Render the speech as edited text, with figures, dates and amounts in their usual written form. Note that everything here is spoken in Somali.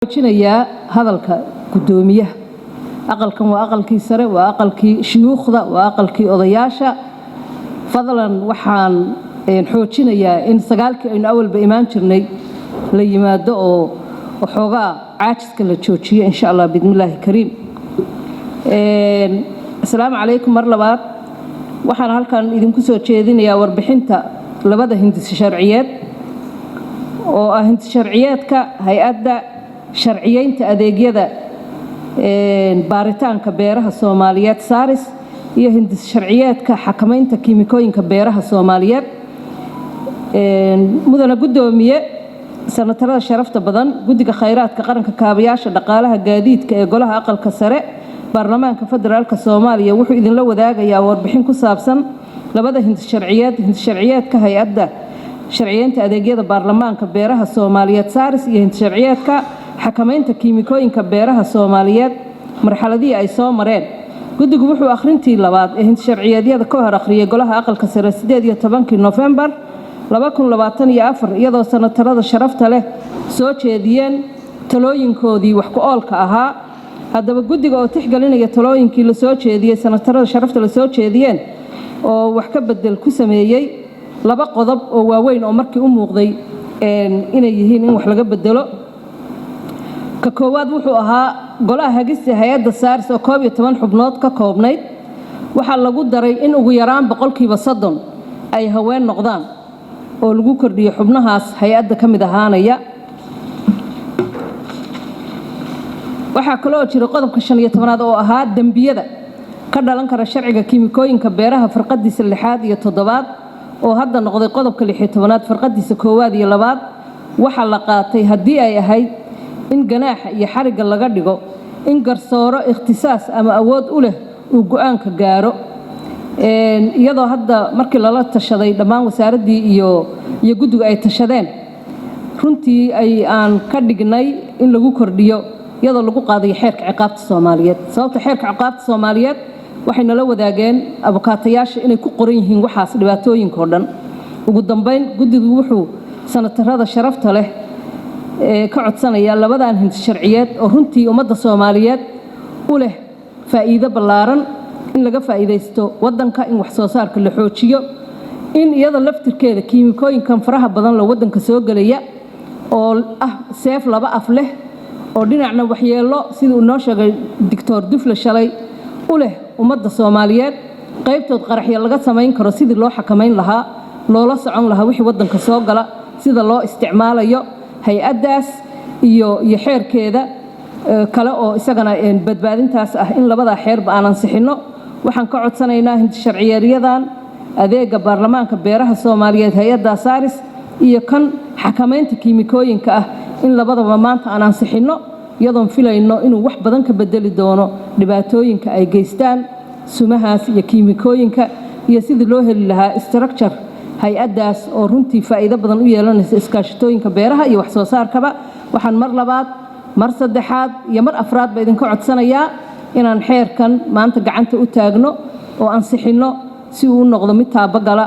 وجنيا هذا القدومية أقل وأقل سرة وأقل شيوخ وأقل أضياشة فضلا وحان حوجنيا إن سجالك إن أول بإيمان شرني ليما دو وحوجا عاجز كل تشوشية إن شاء الله بإذن الله الكريم. السلام عليكم مرلبات وحان هالكان إذا كنتوا تشاهدين يا وربحنتا لبدا هندس شرعيات وهندس شرعيات كهيئة شرعيين تأديجيدا باريتان كبيرها الصوماليات سارس هي هندس شرعيات كحكمين تكيميكوين كبيرها الصوماليات مدن قدومية سنة ترى شرفت بدن قدك خيرات كقرن ككابياش دقالها جديد كيقولها أقل كسرة برلمان كفدرال كصوماليا وحو إذن لو ذاك يا وربحين كسابسن لبدا هندس شرعيات كهيئة شرعيين تأديجيدا برلمان كبيرها الصوماليات سارس هي هندس شرعيات حكمينta kiimikooyinka beeraha Soomaaliyeed marxaladii ay soo mareen gudigu wuxuu akhrintii labaad ee sharciyeedyada ka hor akhriyay golaha aqalka sare 18 November 2024 iyadoo sanatarada sharafta leh soo jeediyeen talooyinkoodii wax ku oolka ahaa hadaba gudiga oo tixgelinaya talooyinkii la soo jeediyay sanatarada sharafta la soo jeediyeen oo wax ka bedel ku sameeyay laba qodob oo waaweyn oo markii u muuqday inay yihiin in wax laga bedelo ككواد وحوها قلها هجسي هيدا سارس وكوبي 8 حبنات ككوبنيت وحال لغو داري إن ugu yaraan boqolkiiba 30 ay haween noqdaan oo lagu kordhiyo xubnahaas hay'adda kamid ahaanaya waxa kale oo jira qodobka 15aad oo ahaa dambiyada ka dhalan kara sharciga kiimikooyinka beeraha farqadiisa 6 iyo 7 oo hadda noqday qodobka 16aad farqadiisa 1 iyo 2 waxa la qaatay hadii ay ahayd in ganaaxa iyo xariga laga dhigo in garsooro ikhtisaas ama awood u leh uu go'aanka gaaro iyadoo hadda markii lala tashaday dhammaan wasaaradii iyo gudiga ay tashadeen runtii ay aan ka dhignay in lagu kordhiyo iyadoo lagu qaaday xeerka ciqaabta Soomaaliyeed sababta xeerka ciqaabta Soomaaliyeed waxay nala wadaageen abukaatayaasha inay ku qoran yihiin waxaas dhibaatooyinka oo dhan ugu dambeyn gudigu wuxuu sanatarada sharafta leh ka codsanaya labadan hindis sharciyeed oo runtii ummadda Soomaaliyeed u leh faa'iido ballaaran in laga faa'iideysto wadanka in wax soo saarka la xoojiyo in iyada laftirkeeda kiimikooyinkan faraha badan la wadanka soo galaya oo seef laba af leh oo dhinacna waxyeelo sida uu noo sheegay Dr. Dufle shalay u leh ummadda Soomaaliyeed qaybtood qaraxyo laga sameyn karo sidii loo xakameyn lahaa loola socon lahaa wixii wadanka soo gala sida loo isticmaalayo hay'adaas iyo xeerkeeda kale oo isagana badbaadintaas in labada xeerba aan ansixino waxaan ka codsanaynaa in sharciyeeriyadan adeega baarlamaanka beeraha Soomaaliyeed hay'adda saaris iyo kan xakameynta kiimikooyinka in labadaba maanta aan ansixino iyadoo filayno inuu wax badan ka bedeli doono dhibaatooyinka ay geystaan sumahaas iyo kiimikooyinka iyo sidii loo heli lahaa structure hay'adaas oo runtii faa'iido badan u yeelanaysa iskaashatooyinka beeraha iyo wax soo saarkaba waxaan mar labaad mar saddexaad iyo mar afraad ba idinka codsanayaa inaan xeerkan maanta gacanta u taagno oo ansixino si uu noqdo mid taabagala